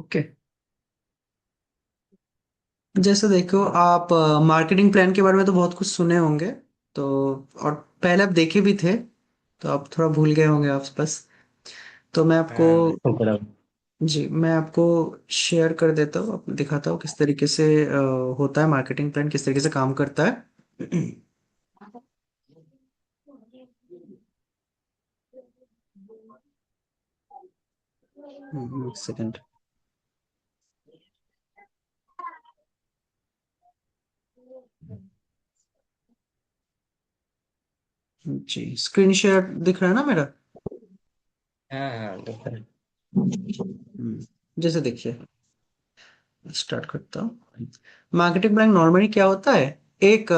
Okay. जैसे देखो आप मार्केटिंग प्लान के बारे में तो बहुत कुछ सुने होंगे। तो और पहले आप देखे भी थे, तो आप थोड़ा भूल गए होंगे आप बस। तो मैं आपको हाँ बिल्कुल। जी मैं आपको शेयर कर देता हूँ, आपको दिखाता हूँ किस तरीके से होता है मार्केटिंग प्लान, किस तरीके से काम करता है। एक सेकंड। जी स्क्रीन शेयर दिख रहा है ना मेरा? हाँ हाँ बिल्कुल। जैसे देखिए, स्टार्ट करता हूँ। मार्केटिंग प्लान नॉर्मली क्या होता है, एक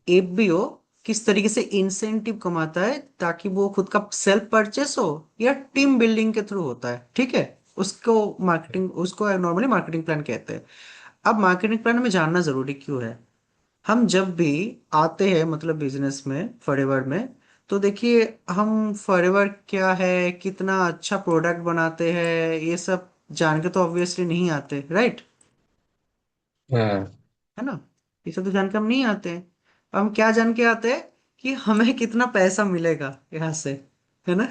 एफबीओ किस तरीके से इंसेंटिव कमाता है ताकि वो खुद का सेल्फ परचेस हो या टीम बिल्डिंग के थ्रू होता है, ठीक है। उसको मार्केटिंग, उसको नॉर्मली मार्केटिंग प्लान कहते हैं। अब मार्केटिंग प्लान हमें जानना जरूरी क्यों है? हम जब भी आते हैं मतलब बिजनेस में, फॉरएवर में, तो देखिए हम फॉरएवर क्या है, कितना अच्छा प्रोडक्ट बनाते हैं, ये सब जान के तो ऑब्वियसली नहीं आते, राइट? हाँ है ना? ये सब तो जान के हम नहीं आते हैं। हम क्या जान के आते हैं कि हमें कितना पैसा मिलेगा यहाँ से, है ना?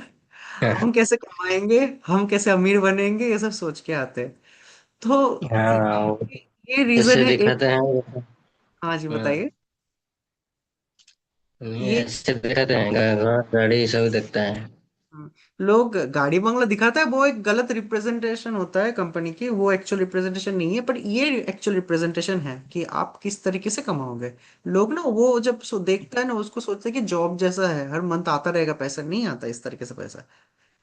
हम कैसे कमाएंगे, हम कैसे अमीर बनेंगे, ये सब सोच के आते हैं। तो हाँ ये रीजन ऐसे है एक। दिखाते हैं। हाँ जी हाँ बताइए। नहीं ये ऐसे दिखाते हैं गाड़ी सब दिखता है। हाँ, लोग गाड़ी बंगला दिखाता है, वो एक गलत रिप्रेजेंटेशन होता है कंपनी की, वो एक्चुअल रिप्रेजेंटेशन नहीं है, पर ये एक्चुअल रिप्रेजेंटेशन है कि आप किस तरीके से कमाओगे। लोग ना वो जब देखता है ना, उसको सोचते हैं कि जॉब जैसा है, हर मंथ आता रहेगा पैसा, नहीं आता इस तरीके से पैसा।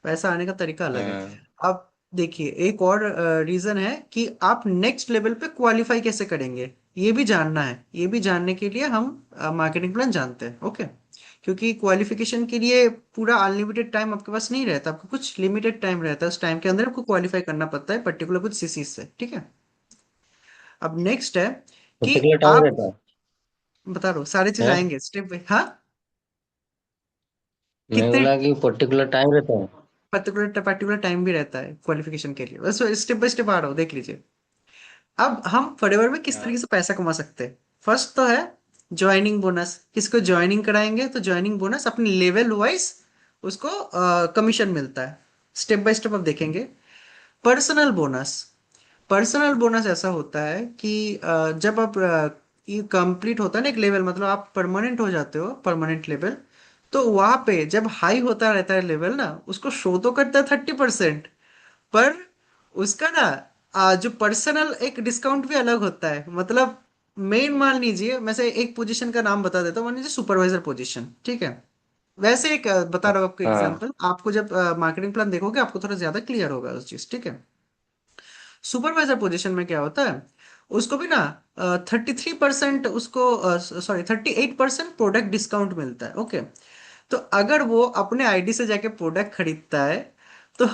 पैसा आने का तरीका अलग है। हाँ अब देखिए एक और रीजन है कि आप नेक्स्ट लेवल पे क्वालिफाई कैसे करेंगे, ये भी जानना है। ये भी जानने के लिए हम मार्केटिंग प्लान जानते हैं, ओके। क्योंकि क्वालिफिकेशन के लिए पूरा अनलिमिटेड टाइम आपके पास नहीं रहता, आपको कुछ लिमिटेड टाइम रहता है, उस टाइम के अंदर आपको क्वालिफाई करना पड़ता है पर्टिकुलर कुछ सीसीज से, ठीक है। अब नेक्स्ट है कि पर्टिकुलर टाइम आप, रहता बता रहा हूँ सारे चीज है। आएंगे स्टेप बाय, हाँ। मैं कितने बोला कि पर्टिकुलर टाइम रहता है। पर्टिकुलर पर्टिकुलर टाइम भी रहता है क्वालिफिकेशन के लिए, बस स्टेप बाय स्टेप आ रहा हूँ, देख लीजिए। अब हम फॉरएवर में किस हाँ तरीके से पैसा कमा सकते हैं? फर्स्ट तो है ज्वाइनिंग बोनस। किसको ज्वाइनिंग कराएंगे तो ज्वाइनिंग बोनस अपने लेवल वाइज उसको कमीशन मिलता है। स्टेप बाय स्टेप अब देखेंगे। Personal bonus. पर्सनल बोनस ऐसा होता है कि जब आप ये कंप्लीट होता है ना एक लेवल, मतलब आप परमानेंट हो जाते हो, परमानेंट लेवल, तो वहां पे जब हाई होता रहता है लेवल ना, उसको शो तो करता है 30%, पर उसका ना जो पर्सनल एक डिस्काउंट भी अलग होता है। मतलब मेन मान लीजिए, मैं से एक पोजीशन का नाम बता देता हूँ, मान लीजिए सुपरवाइजर पोजीशन, ठीक है। वैसे एक बता रहा हूँ आपको हाँ एग्जांपल, आपको जब मार्केटिंग प्लान देखोगे आपको थोड़ा ज्यादा क्लियर होगा उस चीज, ठीक है। सुपरवाइजर पोजीशन में क्या होता है, उसको भी ना 33% उसको, सॉरी 38% प्रोडक्ट डिस्काउंट मिलता है, ओके। तो अगर वो अपने आईडी से जाके प्रोडक्ट खरीदता है, तो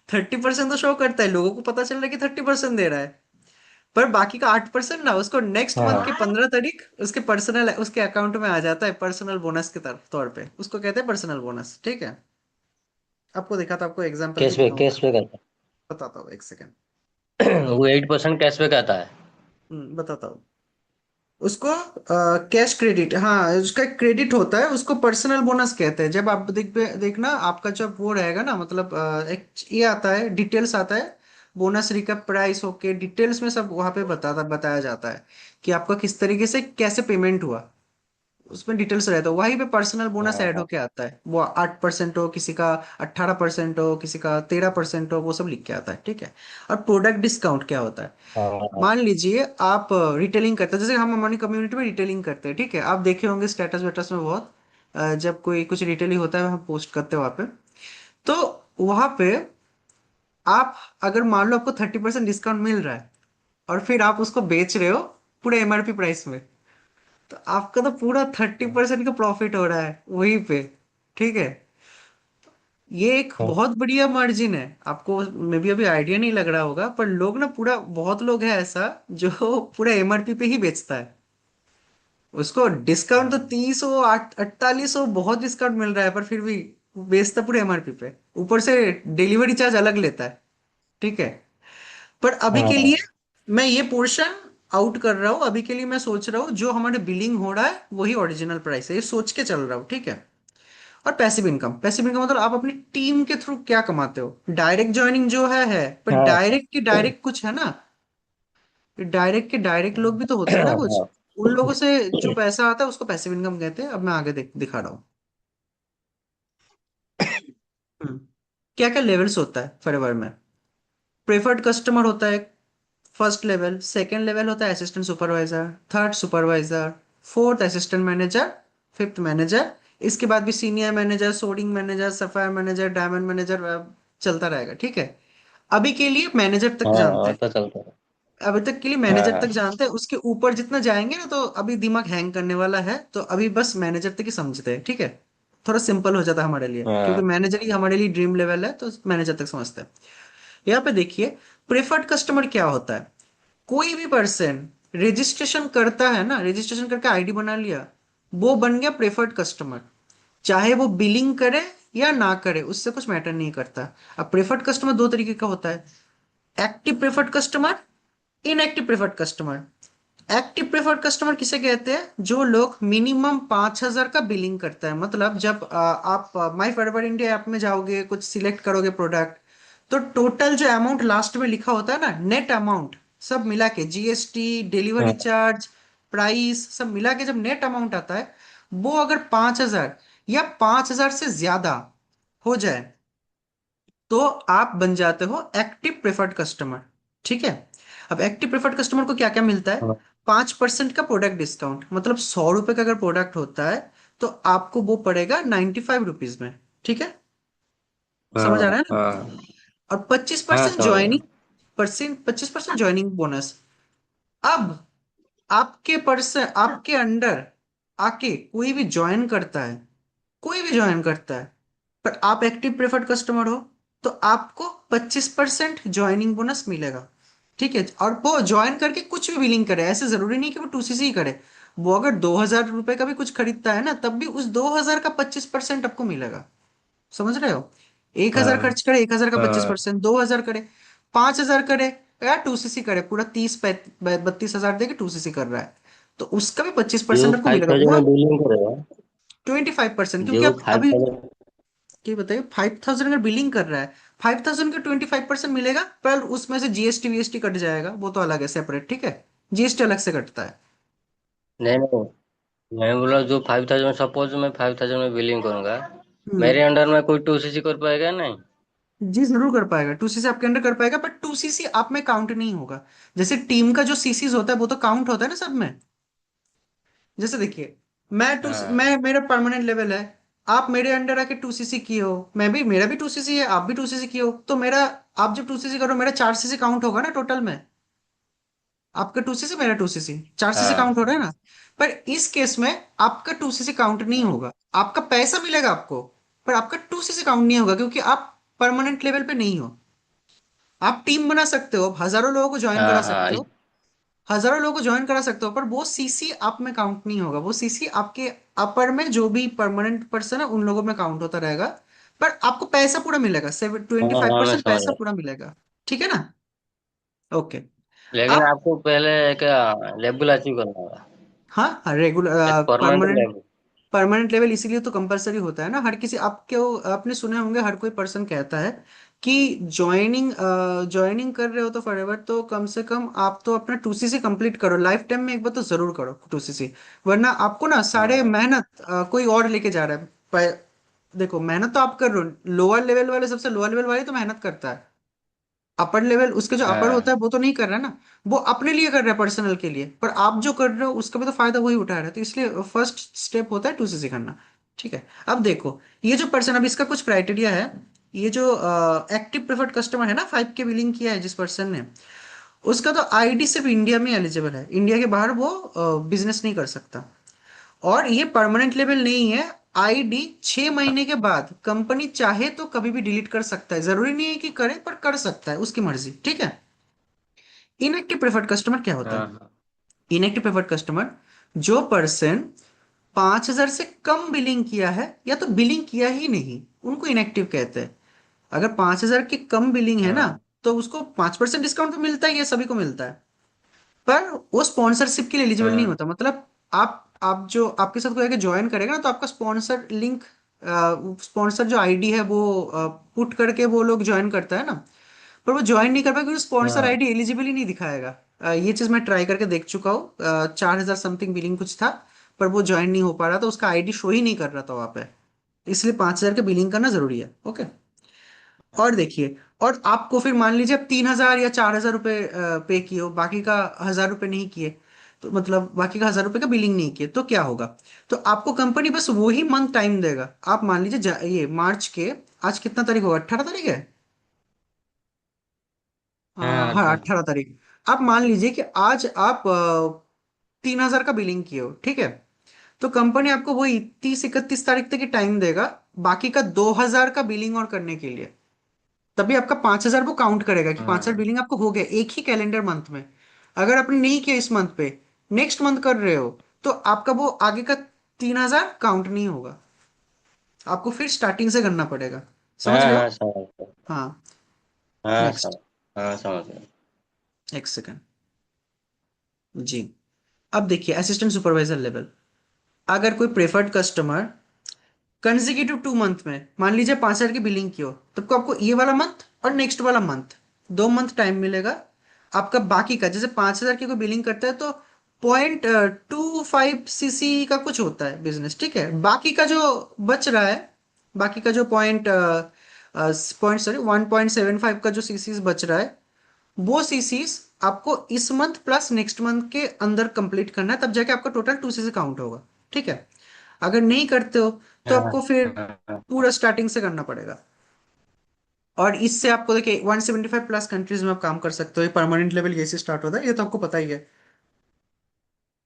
30% तो शो करता है, लोगों को पता चल रहा है कि 30% दे रहा है। पर बाकी का 8% ना उसको नेक्स्ट मंथ की हाँ 15 तारीख उसके पर्सनल उसके अकाउंट में आ जाता है, पर्सनल बोनस के तौर पे, उसको कहते हैं पर्सनल बोनस, ठीक है। आपको देखा था, आपको एग्जांपल भी कैशबैक दिखाऊंगा, कैशबैक आता बताता हूँ एक सेकंड। है। वो 8% कैशबैक आता है। बताता हूँ। उसको कैश क्रेडिट, हाँ उसका क्रेडिट होता है, उसको पर्सनल बोनस कहते हैं। जब आप देखना आपका जब वो रहेगा ना, मतलब एक ये आता है, डिटेल्स आता है, बोनस रिकप प्राइस होके डिटेल्स में सब वहां पे बताया जाता है कि आपका किस तरीके से कैसे पेमेंट हुआ। उसमें डिटेल्स रहता है, वहीं पे पर्सनल बोनस ऐड हाँ होके आता है, वो 8% हो किसी का, 18% हो किसी का, 13% हो, वो सब लिख के आता है, ठीक है। और प्रोडक्ट डिस्काउंट क्या होता है? हाँ मान लीजिए आप रिटेलिंग करते हैं, जैसे हम हमारी कम्युनिटी में रिटेलिंग करते हैं, ठीक है। आप देखे होंगे स्टेटस वेटस में बहुत, जब कोई कुछ रिटेलिंग होता है हम पोस्ट करते हैं वहां पे। तो वहां पे आप, अगर मान लो आपको 30% डिस्काउंट मिल रहा है और फिर आप उसको बेच रहे हो पूरे एमआरपी प्राइस में, तो आपका तो पूरा 30% का प्रॉफिट हो रहा है वहीं पे, ठीक है। ये एक बहुत बढ़िया मार्जिन है, आपको मे भी अभी आइडिया नहीं लग रहा होगा, पर लोग ना पूरा, बहुत लोग हैं ऐसा जो पूरा एमआरपी पे ही बेचता है। उसको डिस्काउंट तो हाँ 30 हो, 48 हो, बहुत डिस्काउंट मिल रहा है, पर फिर भी वो बेचता पूरे एमआरपी पे, ऊपर से डिलीवरी चार्ज अलग लेता है, ठीक है। पर अभी के लिए हाँ मैं ये पोर्शन आउट कर रहा हूँ। अभी के लिए मैं सोच रहा हूँ जो हमारे बिलिंग हो रहा है वही ओरिजिनल प्राइस है, ये सोच के चल रहा हूँ, ठीक है। और पैसिव इनकम मतलब आप अपनी टीम के थ्रू क्या कमाते हो। डायरेक्ट ज्वाइनिंग जो है, पर हाँ डायरेक्ट के डायरेक्ट कुछ है ना, डायरेक्ट के डायरेक्ट लोग भी तो होते हैं ना कुछ। हाँ उन लोगों से जो पैसा आता है उसको पैसिव इनकम कहते हैं। अब मैं आगे दिखा रहा हूँ। क्या क्या लेवल्स होता है फाइवर में। प्रेफर्ड कस्टमर होता है फर्स्ट लेवल, सेकंड लेवल होता है assistant supervisor, third supervisor, fourth assistant manager, fifth manager. इसके बाद भी सीनियर मैनेजर, सोडिंग manager, sapphire manager, diamond manager चलता रहेगा, ठीक है। अभी के लिए मैनेजर तक हाँ, जानते और हैं। तो चलता है। अभी तक के लिए हाँ मैनेजर तक हाँ जानते हैं, उसके ऊपर जितना जाएंगे ना तो अभी दिमाग हैंग करने वाला है, तो अभी बस मैनेजर तक ही समझते हैं, ठीक है। थोड़ा सिंपल हो जाता है हमारे लिए, क्योंकि हाँ मैनेजर ही हमारे लिए ड्रीम लेवल है, तो मैनेजर तक समझते हैं। यहाँ पे देखिए, प्रेफर्ड कस्टमर क्या होता है। कोई भी पर्सन रजिस्ट्रेशन करता है ना, रजिस्ट्रेशन करके आईडी बना लिया, वो बन गया प्रेफर्ड कस्टमर। चाहे वो बिलिंग करे या ना करे, उससे कुछ मैटर नहीं करता। अब प्रेफर्ड कस्टमर दो तरीके का होता है, active preferred customer, inactive preferred customer. Active preferred customer किसे कहते हैं, जो लोग मिनिमम 5,000 का बिलिंग करता है। मतलब जब आप माई फॉरवर्ड इंडिया ऐप में जाओगे, कुछ सिलेक्ट करोगे प्रोडक्ट, तो टोटल जो अमाउंट लास्ट में लिखा होता है ना, नेट अमाउंट सब मिला के, जीएसटी, डिलीवरी हाँ चार्ज, प्राइस सब मिला के जब नेट अमाउंट आता है, वो अगर 5,000 या 5,000 से ज्यादा हो जाए, तो आप बन जाते हो एक्टिव प्रेफर्ड कस्टमर, ठीक है। अब एक्टिव प्रेफर्ड कस्टमर को क्या क्या मिलता है। हाँ 5% का प्रोडक्ट डिस्काउंट, मतलब 100 रुपए का अगर प्रोडक्ट होता है तो आपको वो पड़ेगा 95 रुपीज में, ठीक है। समझ आ रहा हाँ है ना। हाँ और पच्चीस हाँ, परसेंट समझ गया। Joining percent 25% joining bonus. अब आपके पर्सन आपके अंडर आके कोई भी ज्वाइन करता है, कोई भी ज्वाइन करता है, पर आप एक्टिव प्रेफर्ड कस्टमर हो, तो आपको 25% ज्वाइनिंग बोनस मिलेगा, ठीक है। और वो ज्वाइन करके कुछ भी बिलिंग करे, ऐसे जरूरी नहीं कि वो 2CC ही करे। वो अगर 2,000 रुपए का भी कुछ खरीदता है ना, तब भी उस 2,000 का 25% आपको मिलेगा। समझ रहे हो। 1,000 हाँ खर्च करे, 1,000 का पच्चीस हाँ, परसेंट 2,000 करे, 5,000 करे, या 2CC करे, पूरा 32,000 देके 2CC कर रहा है, तो उसका भी पच्चीस जो परसेंट आपको फाइव मिलेगा थाउजेंड वो। में बिलिंग करेगा, 25%, क्योंकि जो आप फाइव अभी थाउजेंड ये बताइए, 5,000 अगर बिलिंग कर रहा है, 5,000 का 25% मिलेगा, पर उसमें से जीएसटी वीएसटी कट जाएगा, वो तो अलग है, सेपरेट, ठीक है। जीएसटी अलग से कटता है। नहीं नहीं, मैं बोला जो 5,000, सपोज मैं 5,000 में बिलिंग करूंगा, हम्म। मेरे अंडर में कोई 2CC कर पाएगा नहीं? जी जरूर कर पाएगा, 2CC आपके अंडर कर पाएगा, पर 2CC आप में काउंट नहीं होगा। जैसे टीम का जो सीसीज होता है वो तो काउंट होता है ना सब में। जैसे देखिए, हाँ मैं मेरा परमानेंट लेवल है, आप मेरे अंडर आके 2CC किए हो, मैं भी मेरा भी 2CC है, आप भी 2CC किए हो, तो मेरा, आप जब 2CC करो मेरा 4CC काउंट होगा ना टोटल में। आपका 2CC मेरा 2CC, 4CC हाँ काउंट हो रहा है ना। पर इस केस में आपका 2CC काउंट नहीं हाँ होगा। आपका पैसा मिलेगा आपको, पर आपका 2CC काउंट नहीं होगा, क्योंकि आप परमानेंट लेवल पे नहीं हो। आप टीम बना सकते हो, हजारों लोगों को ज्वाइन करा हाँ हाँ, सकते हो, हजारों लोगों को ज्वाइन करा सकते हो, पर वो सीसी आप में काउंट नहीं होगा। वो सीसी आपके अपर में जो भी परमानेंट पर्सन है उन लोगों में काउंट होता रहेगा। पर आपको पैसा पूरा मिलेगा, हाँ 25% मैं समझ पैसा गया। पूरा मिलेगा, ठीक है ना। ओके। लेकिन अब आपको पहले क्या लेवल अचीव करना होगा, हाँ, रेगुलर एक permanent permanent level. Permanent level इसीलिए तो कंपलसरी होता है ना। हर किसी आपके आपने सुने होंगे, हर कोई पर्सन कहता है कि ज्वाइनिंग कर रहे हो तो फॉरएवर, तो कम से कम आप तो अपना 2CC कंप्लीट करो, लाइफ टाइम में एक बार तो जरूर करो 2CC। वरना आपको ना सारे हाँ मेहनत कोई और लेके जा रहा है। देखो, मेहनत तो आप कर रहे हो, लोअर लेवल वाले, सबसे लोअर लेवल वाले तो मेहनत करता है। अपर लेवल, उसके जो अपर होता हाँ है वो तो नहीं कर रहा है ना, वो अपने लिए कर रहा है, पर्सनल के लिए। पर आप जो कर रहे हो उसका भी तो फायदा वही उठा रहा है, तो इसलिए फर्स्ट स्टेप होता है 2CC करना, ठीक है। अब देखो, ये जो पर्सन, अब इसका कुछ क्राइटेरिया है। ये जो एक्टिव प्रेफर्ड कस्टमर है ना, 5K बिलिंग किया है जिस पर्सन ने, उसका तो आईडी सिर्फ इंडिया में एलिजिबल है, इंडिया के बाहर वो बिजनेस नहीं कर सकता। और ये परमानेंट लेवल नहीं है। आईडी 6 महीने के बाद कंपनी चाहे तो कभी भी डिलीट कर सकता है, जरूरी नहीं है कि करे, पर कर सकता है, उसकी मर्जी, ठीक है। इनएक्टिव प्रेफर्ड कस्टमर क्या होता है। हाँ इनएक्टिव प्रेफर्ड कस्टमर, जो पर्सन 5,000 से कम बिलिंग किया है या तो बिलिंग किया ही नहीं, उनको इनएक्टिव कहते हैं। अगर 5,000 की कम बिलिंग है ना, हाँ तो उसको 5% डिस्काउंट तो मिलता ही है, सभी को मिलता है। पर वो स्पॉन्सरशिप के लिए एलिजिबल नहीं हाँ होता। मतलब आप जो आपके साथ कोई आके ज्वाइन करेगा ना, तो आपका स्पॉन्सर लिंक, स्पॉन्सर जो आईडी है वो पुट करके वो लोग ज्वाइन करता है ना, पर वो ज्वाइन नहीं कर पाएगा क्योंकि स्पॉन्सर हाँ आईडी एलिजिबल ही नहीं दिखाएगा। ये चीज मैं ट्राई करके देख चुका हूँ। 4,000 समथिंग बिलिंग कुछ था, पर वो ज्वाइन नहीं हो पा रहा था, उसका आईडी शो ही नहीं कर रहा था वहां पे। इसलिए 5,000 का बिलिंग करना जरूरी है। ओके। और देखिए, और आपको फिर मान लीजिए आप 3,000 या 4,000 रुपये पे किए हो, बाकी का 1,000 रुपये नहीं किए, तो मतलब बाकी का 1,000 रुपये का बिलिंग नहीं किए, तो क्या होगा? तो आपको कंपनी बस वही मंथ टाइम देगा। आप मान लीजिए ये मार्च के, आज कितना तारीख होगा, 18 तारीख है। हाँ। हाँ, 18 तारीख। आप मान लीजिए कि आज आप 3,000 का बिलिंग किए हो, ठीक है। तो कंपनी आपको वही 30-31 तारीख तक की टाइम देगा, बाकी का 2,000 का बिलिंग और करने के लिए। तभी आपका 5,000 वो काउंट करेगा कि 5,000 हाँ बिलिंग आपको हो गया एक ही कैलेंडर मंथ में। अगर आपने नहीं किया इस मंथ पे, नेक्स्ट मंथ कर रहे हो, तो आपका वो आगे का 3,000 काउंट नहीं होगा। आपको फिर स्टार्टिंग से करना पड़ेगा। समझ हाँ रहे हाँ हो? समझ गया। हाँ। हाँ नेक्स्ट। हाँ समझ गया। एक सेकेंड। जी। अब देखिए असिस्टेंट सुपरवाइजर लेवल। अगर कोई प्रेफर्ड कस्टमर कंसेक्यूटिव 2 मंथ में मान लीजिए 5,000 की बिलिंग की हो, तब को आपको ये वाला मंथ और नेक्स्ट वाला मंथ, 2 मंथ टाइम मिलेगा। आपका बाकी का, जैसे 5,000 की कोई बिलिंग करता है तो 0.25 सीसी का कुछ होता है बिजनेस, ठीक है। बाकी का जो बच रहा है, बाकी का जो पॉइंट 1.75 का जो सीसीज बच रहा है, वो सीसीज आपको इस मंथ प्लस नेक्स्ट मंथ के अंदर कंप्लीट करना है, तब जाके आपका टोटल 2 सीसी काउंट होगा, ठीक है। अगर नहीं करते हो तो हाँ आपको फिर हाँ हाँ। पूरा स्टार्टिंग से करना पड़ेगा। और इससे आपको देखिए 175 प्लस कंट्रीज में आप काम कर सकते हो। ये परमानेंट लेवल यही से स्टार्ट होता है, ये तो आपको पता ही है।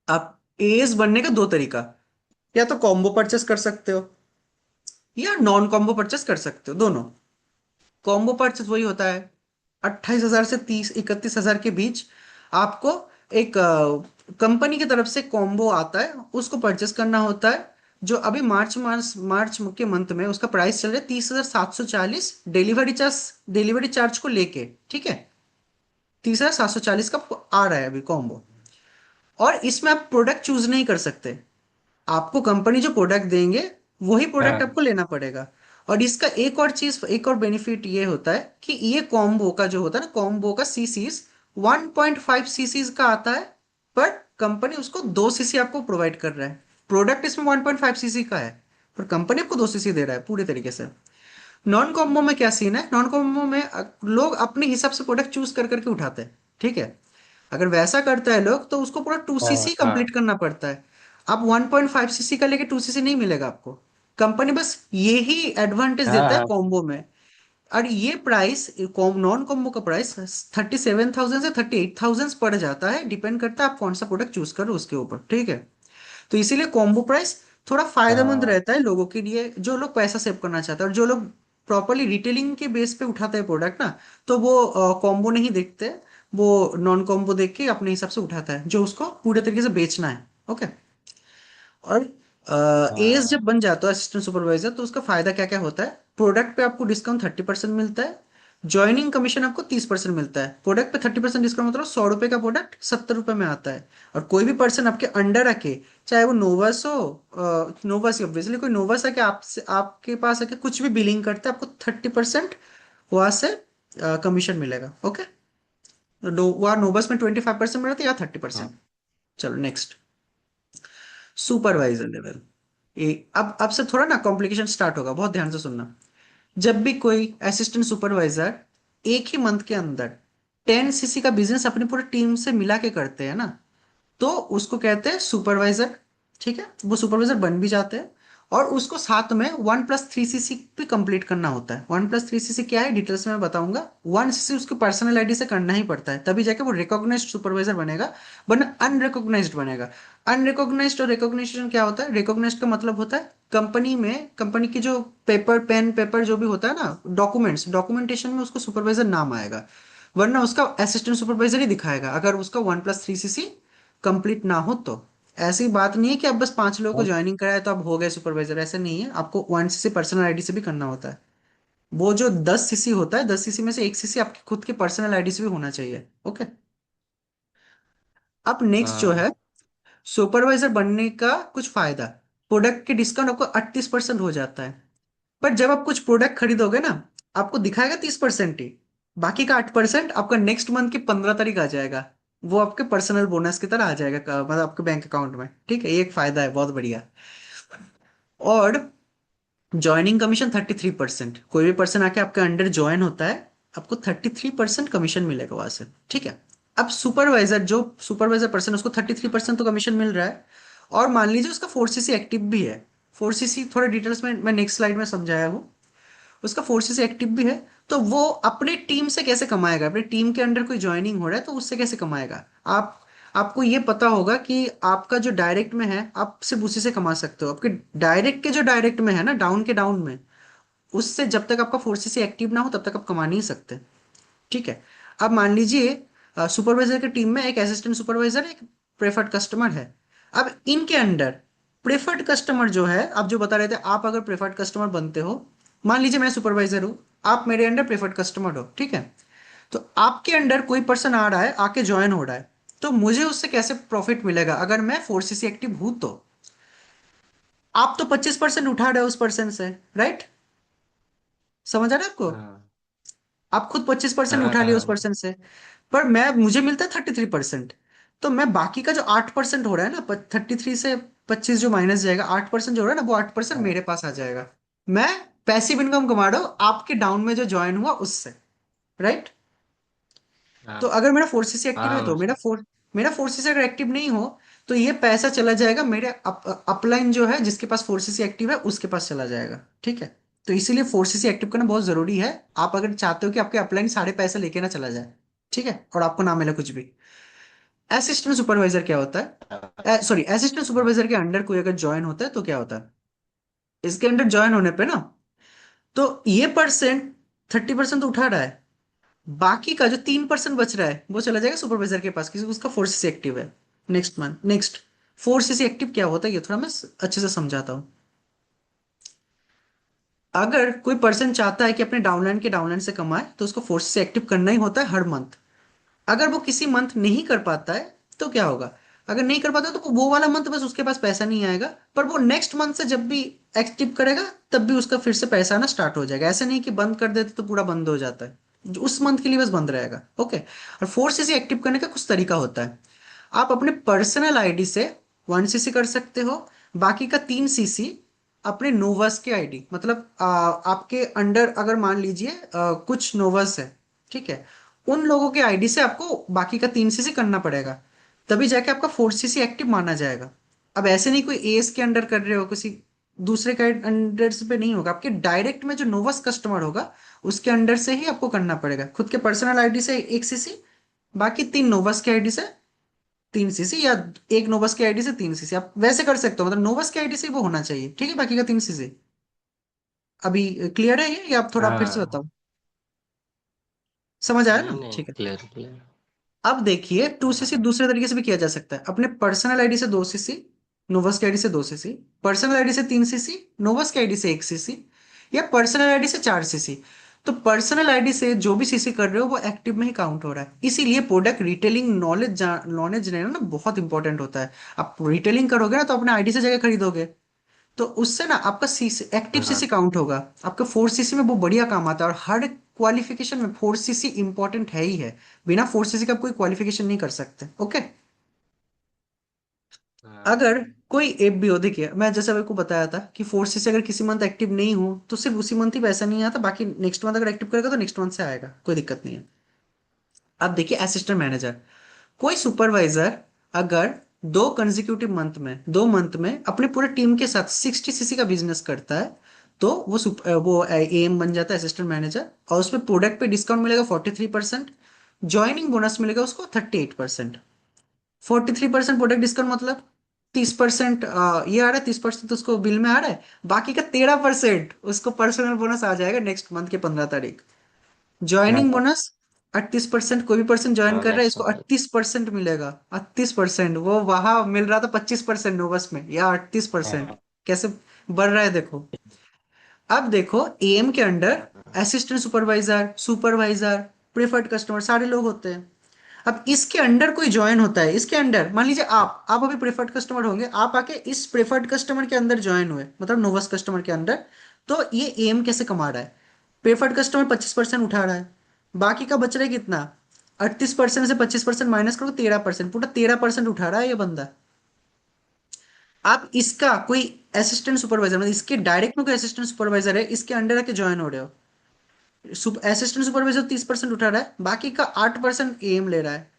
आप एएस बनने का दो तरीका, या तो कॉम्बो परचेस कर सकते हो या नॉन कॉम्बो परचेस कर सकते हो, दोनों। कॉम्बो परचेस वही होता है 28,000 से 30-31,000 के बीच आपको एक कंपनी की तरफ से कॉम्बो आता है, उसको परचेस करना होता है। जो अभी मार्च के मंथ में उसका प्राइस चल रहा है 30,740, डिलीवरी चार्ज को लेके, ठीक है। 30,740 का आ रहा है अभी कॉम्बो। और इसमें आप प्रोडक्ट चूज नहीं कर सकते। आपको कंपनी जो प्रोडक्ट देंगे वही प्रोडक्ट हाँ आपको लेना पड़ेगा। और इसका एक और चीज, एक और बेनिफिट ये होता है कि ये कॉम्बो का जो होता है ना, कॉम्बो का सीसीज 1.5 सीसीज का आता है, पर कंपनी उसको 2 सीसी आपको प्रोवाइड कर रहा है। प्रोडक्ट इसमें 1.5 सीसी का है, पर कंपनी आपको 2 सीसी दे रहा है पूरे तरीके से। नॉन कॉम्बो में क्या सीन है? नॉन कॉम्बो में लोग अपने हिसाब से प्रोडक्ट चूज कर करके उठाते हैं, ठीक है। अगर वैसा करता है लोग तो उसको पूरा टू हाँ सीसी हाँ कंप्लीट करना पड़ता है। अब 1.5 सीसी का लेके 2 सीसी नहीं मिलेगा आपको। कंपनी बस ये ही एडवांटेज हाँ देता है हाँ। कॉम्बो में। और ये प्राइस, नॉन कॉम्बो का प्राइस 37,000 से 38,000 पड़ जाता है, डिपेंड करता है आप कौन सा प्रोडक्ट चूज करो उसके ऊपर, ठीक है। तो इसीलिए कॉम्बो प्राइस थोड़ा फायदेमंद हाँ रहता है लोगों के लिए, जो लोग पैसा सेव करना चाहते हैं और जो लोग प्रॉपरली रिटेलिंग के बेस पे उठाते हैं प्रोडक्ट ना, तो वो कॉम्बो नहीं देखते, वो नॉन कॉम्बो देख के अपने हिसाब से उठाता है जो उसको पूरे तरीके से बेचना है। ओके। और एज जब हाँ बन जाता है असिस्टेंट सुपरवाइजर, तो उसका फायदा क्या क्या होता है? प्रोडक्ट पे आपको डिस्काउंट 30% मिलता है। ज्वाइनिंग कमीशन आपको 30% मिलता है। प्रोडक्ट पे 30% डिस्काउंट मतलब 100 रुपए का प्रोडक्ट 70 रुपए में आता है। और कोई भी पर्सन आपके अंडर आके, चाहे वो नोवस हो, नोवस ऑब्वियसली कोई नोवस आके आपसे, आपके पास आके कुछ भी बिलिंग करता है, आपको 30% वहां से कमीशन मिलेगा। ओके। वहाँ नोबस में 25% मिलता है या 30%। हाँ चलो नेक्स्ट। हाँ सुपरवाइजर लेवल। ये अब से थोड़ा ना कॉम्प्लिकेशन स्टार्ट होगा, बहुत ध्यान से सुनना। जब भी कोई असिस्टेंट सुपरवाइजर एक ही मंथ के अंदर 10 सीसी का बिजनेस अपनी पूरी टीम से मिला के करते हैं ना, तो उसको कहते हैं सुपरवाइजर, ठीक है। वो सुपरवाइजर बन भी जाते हैं। और उसको साथ में 1+3 सीसी भी कंप्लीट करना होता है। 1+3 सीसी क्या है डिटेल्स में मैं बताऊंगा। 1 सीसी उसको पर्सनल आईडी से करना ही पड़ता है, तभी जाके वो रिकॉग्नाइज्ड सुपरवाइजर बनेगा, वरना अनरिकॉग्नाइज्ड बनेगा। अनरिकॉग्नाइज्ड और रिकॉग्निशन क्या होता है? रिकॉग्नाइज्ड का मतलब होता है कंपनी में, कंपनी की जो पेपर पेन पेपर जो भी होता है ना, डॉक्यूमेंटेशन में उसको सुपरवाइजर नाम आएगा, वरना उसका असिस्टेंट सुपरवाइजर ही दिखाएगा अगर उसका 1+3 सीसी कंप्लीट ना हो तो। ऐसी बात नहीं है कि आप बस 5 लोगों को ज्वाइनिंग कराए तो आप हो गए सुपरवाइजर, ऐसा नहीं है। आपको 1 सीसी पर्सनल आईडी से भी करना होता है। वो जो 10 सीसी होता है, 10 सीसी में से 1 सीसी आपकी खुद के पर्सनल आईडी से भी होना चाहिए। ओके। अब नेक्स्ट जो है हाँ। सुपरवाइजर बनने का कुछ फायदा। प्रोडक्ट के डिस्काउंट आपको 38% हो जाता है। पर जब आप कुछ प्रोडक्ट खरीदोगे ना, आपको दिखाएगा 30% ही। बाकी का 8% आपका नेक्स्ट मंथ की 15 तारीख आ जाएगा। वो आपके पर्सनल बोनस की तरह आ जाएगा, मतलब आपके बैंक अकाउंट में। ठीक है, ये एक फायदा है बहुत बढ़िया। और ज्वाइनिंग कमीशन 33%। कोई भी पर्सन आके आपके अंडर ज्वाइन होता है, आपको 33% कमीशन मिलेगा वहां से। ठीक है। अब सुपरवाइजर, जो सुपरवाइजर पर्सन, उसको 33% तो कमीशन मिल रहा है। और मान लीजिए उसका 4 सीसी एक्टिव भी है। 4 सीसी थोड़े डिटेल्स में मैं नेक्स्ट स्लाइड में समझाया हूँ। उसका 4 सीसी एक्टिव भी है। तो वो अपने टीम से कैसे कमाएगा? अपने टीम के अंडर कोई ज्वाइनिंग हो रहा है तो उससे कैसे कमाएगा? आपको ये पता होगा कि आपका जो डायरेक्ट में है, आप सिर्फ उसी से कमा सकते हो। आपके डायरेक्ट के जो डायरेक्ट में है ना, डाउन के डाउन में, उससे जब तक आपका 4 सीसी एक्टिव ना हो तब तक आप कमा नहीं सकते। ठीक है। अब मान लीजिए सुपरवाइजर की टीम में एक असिस्टेंट सुपरवाइजर, एक प्रेफर्ड कस्टमर है। अब इनके अंडर प्रेफर्ड कस्टमर जो है, आप जो बता रहे थे, आप अगर प्रेफर्ड कस्टमर बनते हो, मान लीजिए मैं सुपरवाइजर हूँ, आप मेरे अंडर प्रेफर्ड कस्टमर हो। ठीक है। तो आपके अंडर कोई पर्सन आ रहा है, आके ज्वाइन हो रहा है, तो मुझे उससे कैसे प्रॉफिट मिलेगा? अगर मैं 4 सीसी एक्टिव हूं तो आप तो 25% उठा रहे हो उस पर्सन से, राइट? समझ आ रहा है आपको? हाँ। आप खुद 25% हाँ। उठा लिए उस हाँ। पर्सन से। पर मैं मुझे मिलता है 33%। तो मैं बाकी का जो 8% हो रहा है ना, 33 से 25 जो माइनस जाएगा, 8% जो हो रहा है ना, वो 8% हाँ। मेरे पास आ जाएगा। मैं पैसिव इनकम कमा रहा हूँ आपके डाउन में जो ज्वाइन हुआ उससे, राइट? तो हाँ। अगर मेरा 4 सीसी एक्टिव है, तो हाँ। मेरा 4 सीसी अगर एक्टिव नहीं हो, तो ये पैसा चला जाएगा मेरे अपलाइन जो है, जिसके पास 4 सीसी एक्टिव है उसके पास चला जाएगा। ठीक है। तो इसीलिए 4 सीसी एक्टिव करना बहुत जरूरी है। आप अगर चाहते हो कि आपके अपलाइन सारे पैसे लेके ना चला जाए, ठीक है, और आपको ना मिले कुछ भी। असिस्टेंट सुपरवाइजर क्या होता है? सॉरी, असिस्टेंट हाँ। सुपरवाइजर के अंडर कोई अगर ज्वाइन होता है तो क्या होता है? इसके अंडर ज्वाइन होने पे ना, तो ये परसेंट 30% तो उठा रहा है। बाकी का जो 3% बच रहा है वो चला जाएगा सुपरवाइजर के पास, क्योंकि उसका 4 सीसी एक्टिव है। नेक्स्ट 4 सीसी एक्टिव क्या होता है, ये थोड़ा मैं अच्छे से समझाता हूँ। अगर कोई पर्सन चाहता है कि अपने डाउनलाइन के डाउनलाइन से कमाए, तो उसको 4 सीसी एक्टिव करना ही होता है हर मंथ। अगर वो किसी मंथ नहीं कर पाता है, तो क्या होगा? अगर नहीं कर पाता तो वो वाला मंथ बस उसके पास पैसा नहीं आएगा, पर वो नेक्स्ट मंथ से जब भी एक्टिव करेगा, तब भी उसका फिर से पैसा आना स्टार्ट हो जाएगा। ऐसे नहीं कि बंद कर देते तो पूरा बंद हो जाता है। उस मंथ के लिए बस बंद रहेगा। ओके। और 4 सीसी एक्टिव करने का कुछ तरीका होता है। आप अपने पर्सनल आईडी से 1 सीसी कर सकते हो। बाकी का 3 सीसी अपने नोवस के आईडी, मतलब आपके अंडर अगर मान लीजिए कुछ नोवस है, ठीक है, उन लोगों के आईडी से आपको बाकी का 3 सीसी करना पड़ेगा। तभी जाके आपका 4 सीसी एक्टिव माना जाएगा। अब ऐसे नहीं कोई एस के अंडर कर रहे हो, किसी दूसरे के अंडर से पे नहीं होगा। आपके डायरेक्ट में जो नोवस कस्टमर होगा, उसके अंडर से ही आपको करना पड़ेगा। खुद के पर्सनल आईडी से 1 सीसी, बाकी 3 नोवस के आईडी से 3 सीसी, या एक नोवस के आईडी से 3 सीसी, आप वैसे कर सकते हो। मतलब नोवस के आईडी से ही वो होना चाहिए। ठीक है, बाकी का 3 सीसी। अभी क्लियर है ये, या आप थोड़ा फिर से हाँ। बताओ? समझ आया नहीं ना? नहीं, ठीक है। Clear clear. अब देखिए, 2 सीसी हाँ। दूसरे तरीके से भी किया जा सकता है। अपने पर्सनल आईडी से 2 सीसी, नोवस के आईडी से 2 सीसी, पर्सनल आईडी से 3 सीसी, नोवस के आईडी से 1 सीसी, या पर्सनल आईडी से 4 सीसी। तो पर्सनल आईडी से जो भी सीसी कर रहे हो वो एक्टिव में ही काउंट हो रहा है। इसीलिए प्रोडक्ट रिटेलिंग नॉलेज नॉलेज रहना ना बहुत इंपॉर्टेंट होता है। आप रिटेलिंग करोगे ना, तो अपने आईडी से जगह खरीदोगे, तो उससे ना आपका सीसी, एक्टिव सीसी हाँ। काउंट होगा। आपका 4 सीसी में वो बढ़िया काम आता है। और हर क्वालिफिकेशन में 4 सीसी इंपॉर्टेंट है ही है। बिना 4 सीसी का आप कोई क्वालिफिकेशन नहीं कर सकते। ओके। हाँ। अगर कोई एप भी हो, देखिए मैं जैसे आपको बताया था कि 4 सीसी अगर किसी मंथ एक्टिव नहीं हो तो सिर्फ उसी मंथ ही पैसा नहीं आता, बाकी नेक्स्ट मंथ अगर एक्टिव करेगा तो नेक्स्ट मंथ से आएगा, कोई दिक्कत नहीं है। अब देखिए असिस्टेंट मैनेजर, कोई सुपरवाइजर अगर 2 मंथ में अपने पूरे टीम के साथ 60 सीसी का बिजनेस करता है, तो वो एएम बन जाता है असिस्टेंट मैनेजर। और उसमें प्रोडक्ट पे डिस्काउंट मिलेगा 43%। ज्वाइनिंग बोनस मिलेगा उसको 38%। 43% प्रोडक्ट डिस्काउंट मतलब 30%, ये आ रहा है, 30% उसको बिल में आ रहा है। बाकी का 13% उसको पर्सनल बोनस आ जाएगा नेक्स्ट मंथ के 15 तारीख। ज्वाइनिंग हाँ। बोनस 38%। कोई भी पर्सन ज्वाइन हाँ, कर रहा है, नेक्स्ट इसको मंथ। 38% मिलेगा। 38%, वो वहां मिल रहा था 25% नोवस में, या 38%। हाँ। कैसे बढ़ रहा है देखो। अब देखो एएम के under assistant supervisor, supervisor, preferred customer सारे लोग होते हैं। अब इसके अंडर कोई ज्वाइन होता है, इसके अंडर मान लीजिए आप अभी प्रेफर्ड कस्टमर होंगे, आप आके इस प्रेफर्ड कस्टमर के अंदर ज्वाइन हुए, मतलब नोवस कस्टमर के अंदर। तो ये एम कैसे कमा रहा है? प्रेफर्ड कस्टमर 25% उठा रहा है, बाकी का बच रहा है कितना? 38% से 25% माइनस करो, 13%, पूरा 13% उठा रहा है ये बंदा। आप इसका कोई असिस्टेंट सुपरवाइजर, मतलब इसके डायरेक्ट में कोई असिस्टेंट सुपरवाइजर है, इसके अंडर आके ज्वाइन हो रहे हो। असिस्टेंट सुपरवाइजर 30% उठा रहा है, बाकी का 8% एम ले रहा है।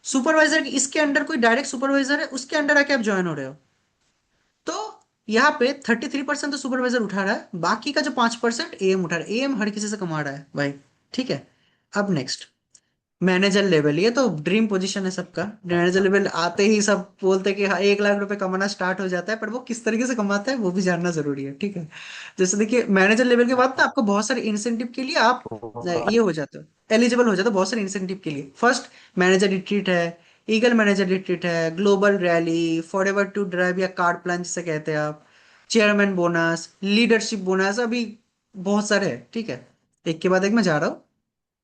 सुपरवाइजर इसके अंडर कोई डायरेक्ट सुपरवाइजर है, उसके अंडर आके आप ज्वाइन हो रहे हो। तो यहाँ पे 33% तो सुपरवाइजर उठा रहा है, बाकी का जो 5% एएम उठा रहा है। एएम हर किसी से कमा रहा है भाई। ठीक है। अब नेक्स्ट, मैनेजर लेवल, ये तो ड्रीम पोजीशन है सबका। मैनेजर लेवल आते ही सब बोलते हैं कि हाँ 1 लाख रुपए कमाना स्टार्ट हो जाता है, पर वो किस तरीके से कमाता है वो भी जानना जरूरी है। ठीक है। जैसे देखिए मैनेजर लेवल के बाद ना आपको बहुत सारे इंसेंटिव के लिए आप ये हो जाते हो, एलिजिबल हो जाते हो बहुत सारे इंसेंटिव के लिए। फर्स्ट, मैनेजर रिट्रीट है, ईगल मैनेजर रिट्रीट है, global rally, for ever to drive या कार्ड प्लान जिसे कहते हैं आप, चेयरमैन बोनस, लीडरशिप बोनस, अभी बहुत सारे हैं। ठीक है। एक के बाद एक मैं जा रहा हूँ।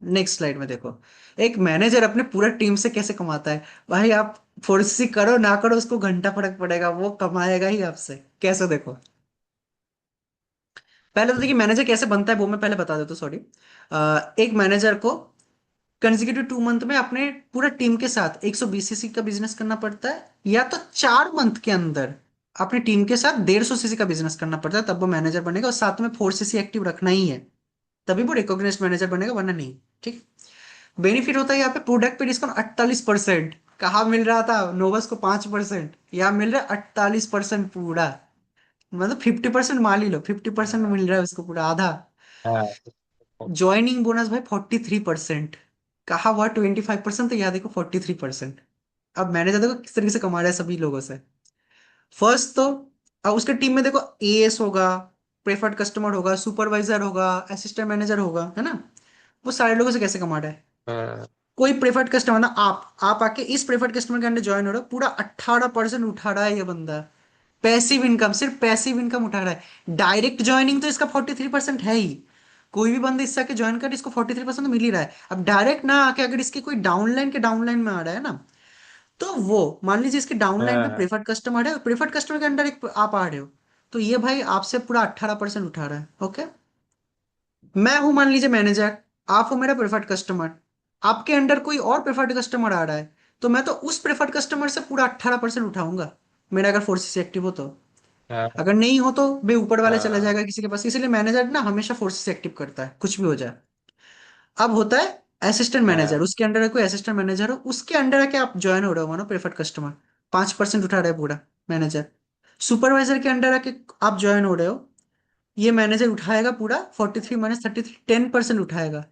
नेक्स्ट स्लाइड में देखो, एक मैनेजर अपने पूरा टीम से कैसे कमाता है। भाई आप फोर्सी करो ना करो, उसको घंटा फर्क पड़ेगा, वो कमाएगा ही आपसे। कैसे देखो, पहले तो देखिए मैनेजर कैसे बनता है वो मैं पहले बता देता हूँ, सॉरी। एक मैनेजर को कंसेक्यूटिव 2 मंथ में अपने पूरा टीम के साथ 120 सीसी का बिजनेस करना पड़ता है, या तो 4 मंथ के अंदर अपनी टीम के साथ 150 सीसी का बिजनेस करना पड़ता है, तब वो मैनेजर बनेगा। और साथ में 4 सीसी एक्टिव रखना ही है, तभी वो रिकॉग्नाइज्ड मैनेजर बनेगा, वरना नहीं। ठीक। बेनिफिट होता है यहाँ पे प्रोडक्ट पे डिस्काउंट 48%। कहाँ मिल रहा था नोवस को 5%, यहाँ मिल रहा है 48% पूरा। मतलब 50% मान ही लो, 50% मिल रहा है उसको पूरा आधा। हाँ। ज्वाइनिंग बोनस भाई 43%। कहा हुआ 25%, तो यहाँ देखो 43%। अब मैनेजर देखो किस तरीके से कमा रहा है सभी लोगों से। फर्स्ट तो अब उसके टीम में देखो एएस होगा, प्रेफर्ड कस्टमर होगा, सुपरवाइजर होगा, असिस्टेंट मैनेजर होगा, है ना। वो सारे लोगों से कैसे कमा रहा है? हाँ। कोई प्रेफर्ड कस्टमर ना, आप आके इस प्रेफर्ड कस्टमर के अंदर ज्वाइन हो रहे हो, पूरा 18% उठा रहा है ये बंदा। पैसिव इनकम, सिर्फ पैसिव इनकम उठा रहा है। डायरेक्ट ज्वाइनिंग तो इसका 43% है ही। कोई भी बंदा इससे आके ज्वाइन कर, इसको 43% तो मिल ही रहा है। अब डायरेक्ट ना आके अगर इसकी कोई डाउनलाइन के डाउनलाइन में आ रहा है ना, तो वो मान लीजिए इसके डाउनलाइन पे हाँ। प्रेफर्ड कस्टमर है, प्रेफर्ड कस्टमर के अंडर एक आप आ रहे हो, तो ये भाई आपसे पूरा 18% उठा रहा है। ओके। मैं हूं मान लीजिए मैनेजर, आप हो मेरा प्रेफर्ड कस्टमर, आपके अंडर कोई और प्रेफर्ड कस्टमर आ रहा है, तो मैं तो उस प्रेफर्ड कस्टमर से पूरा 18% उठाऊंगा, मेरा अगर फोर्सेस एक्टिव हो तो। हाँ। अगर नहीं हो तो वे ऊपर वाला चला हाँ। जाएगा किसी के पास। इसलिए मैनेजर ना हमेशा फोर्सेस एक्टिव करता है, कुछ भी हो जाए। अब होता है असिस्टेंट मैनेजर, हाँ। उसके अंडर कोई असिस्टेंट मैनेजर हो, उसके अंडर आके आप ज्वाइन हो रहे हो मानो प्रेफर्ड कस्टमर, 5% उठा रहे हैं पूरा मैनेजर। सुपरवाइजर के अंडर आके आप ज्वाइन हो रहे हो, ये मैनेजर उठाएगा पूरा 43 - 33, 10% उठाएगा।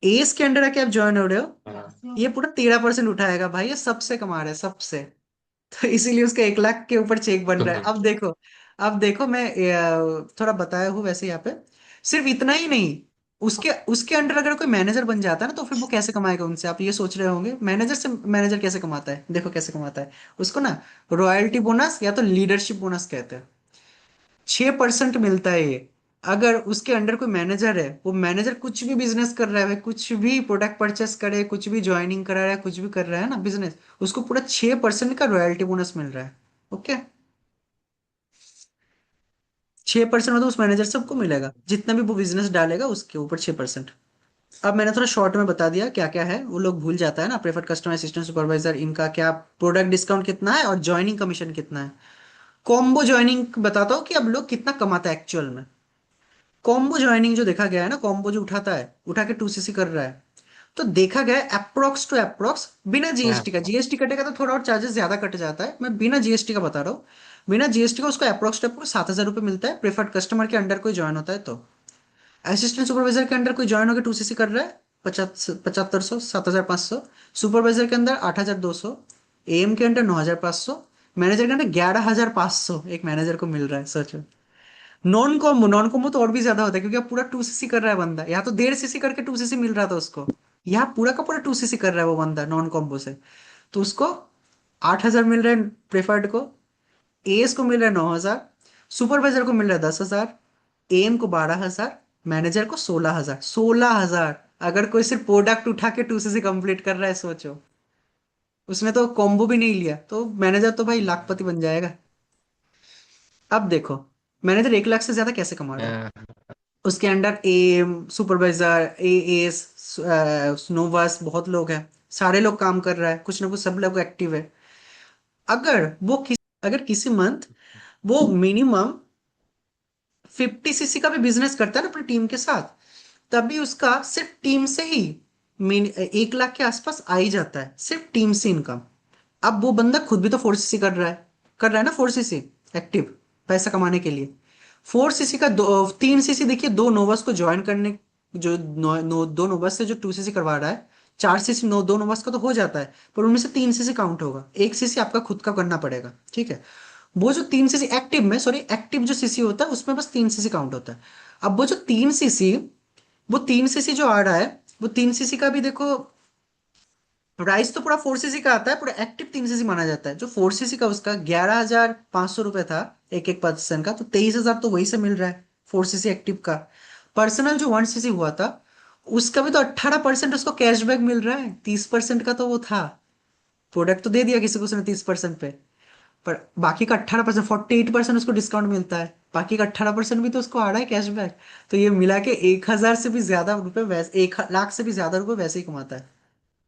एस के अंडर आके आप ज्वाइन हो रहे हो, ये पूरा 13% उठाएगा। भाई ये सबसे कमा रहा है, सबसे। तो इसीलिए उसका 1 लाख के ऊपर चेक बन रहा है। हाँ। अब देखो मैं थोड़ा बताया हूँ वैसे यहाँ पे। सिर्फ इतना ही नहीं, उसके उसके अंडर अगर कोई मैनेजर बन जाता है ना, तो फिर वो कैसे कमाएगा उनसे, आप ये सोच रहे होंगे मैनेजर से मैनेजर कैसे कमाता है। देखो कैसे कमाता है। उसको ना रॉयल्टी बोनस या तो लीडरशिप बोनस कहते हैं। 6% मिलता है ये। अगर उसके अंडर कोई मैनेजर है, वो मैनेजर कुछ भी बिजनेस कर रहा है, कुछ भी प्रोडक्ट परचेस करे, कुछ भी ज्वाइनिंग करा रहा है, कुछ भी कर रहा है ना बिजनेस, उसको पूरा 6% का रॉयल्टी बोनस मिल रहा है। ओके। 6% मतलब उस मैनेजर से सबको मिलेगा, जितना भी वो बिजनेस डालेगा उसके ऊपर 6%। अब मैंने थोड़ा शॉर्ट में बता दिया क्या क्या है, वो लोग भूल जाता है ना, प्रेफर्ड कस्टमर, असिस्टेंट सुपरवाइजर, इनका क्या प्रोडक्ट डिस्काउंट कितना है और ज्वाइनिंग कमीशन कितना है। कॉम्बो ज्वाइनिंग बताता हूँ कि अब लोग कितना कमाता है एक्चुअल में। कॉम्बो ज्वाइनिंग जो देखा गया है ना, कॉम्बो जो उठाता है, उठा के 2 सीसी कर रहा है, तो देखा गया है अप्रोक्स टू अप्रोक्स बिना जीएसटी का, जीएसटी कटेगा तो थोड़ा और चार्जेस ज्यादा कट जाता है, मैं बिना जीएसटी का बता रहा हूँ। बिना जीएसटी का उसको अप्रोक्स टू अप्रोक्स 7,000 रुपये मिलता है, प्रेफर्ड कस्टमर के अंडर कोई ज्वाइन होता है तो। असिस्टेंट सुपरवाइजर के अंडर कोई ज्वाइन होकर 2 सीसी कर रहा है, 7500, 7,500। सुपरवाइजर के अंदर 8,200। एएम के अंदर 9,500। मैनेजर के अंदर 11,500 एक मैनेजर को मिल रहा है, सोचो। नॉन कॉम्बो तो और भी ज्यादा होता है, क्योंकि अब पूरा 2 सीसी कर रहा है बंदा, यहाँ तो 1.5 सीसी करके 2 सीसी मिल रहा था उसको, यहाँ पूरा का पूरा 2 सीसी कर रहा है वो बंदा नॉन कॉम्बो से। तो उसको 8,000 मिल रहा है प्रेफर्ड को, एएस को मिल रहा है 9,000, सुपरवाइजर को मिल रहा है 10,000, एम को 12,000, मैनेजर को 16,000। 16,000! अगर कोई सिर्फ प्रोडक्ट उठा के 2cc कंप्लीट कर रहा है, सोचो। उसने तो कॉम्बो भी नहीं लिया, तो मैनेजर तो भाई लाखपति बन जाएगा। अब देखो, मैनेजर 1 लाख से ज्यादा कैसे कमा रहा है। हाँ। उसके under M, supervisor, A S, नोवास, बहुत लोग हैं। सारे लोग काम कर रहा है, कुछ ना कुछ सब लोग एक्टिव है। अगर किसी मंथ वो मिनिमम 50cc का भी बिजनेस करता है ना अपनी टीम के साथ, तभी उसका सिर्फ टीम से ही 1 लाख के आसपास आ ही जाता है, सिर्फ टीम से इनकम। अब वो बंदा खुद भी तो 4cc कर रहा है ना, 4cc एक्टिव, पैसा कमाने के लिए। 4cc का 3cc देखिए, दो नोवास को ज्वाइन करने, जो दो नोवास से जो 2cc करवा रहा है, 4cc दो नोवास का तो हो जाता है, पर उनमें से 3cc काउंट होगा, 1cc आपका खुद का करना पड़ेगा, ठीक है। वो जो 3cc एक्टिव में, सॉरी, एक्टिव जो सीसी होता है उसमें बस 3cc काउंट होता है। अब वो जो 3cc, वो 3cc जो आ रहा है, वो 3cc का भी देखो, प्राइस तो पूरा 4cc का आता है, पूरा एक्टिव 3cc माना जाता है। जो 4cc का उसका 11,500 रुपये था, एक एक पर्सन का, तो 23,000 तो वही से मिल रहा है 4cc एक्टिव का। पर्सनल जो 1cc हुआ था, उसका भी तो 18% उसको कैशबैक मिल रहा है। 30% का तो वो था, प्रोडक्ट तो दे दिया किसी को उसने 30% पे, पर बाकी का 18%, 48% उसको डिस्काउंट मिलता है, बाकी का 18% भी तो उसको आ रहा है कैशबैक। तो ये मिला के 1,000 से भी ज्यादा रुपए, वैसे 1 लाख से भी ज्यादा रुपए वैसे ही कमाता है।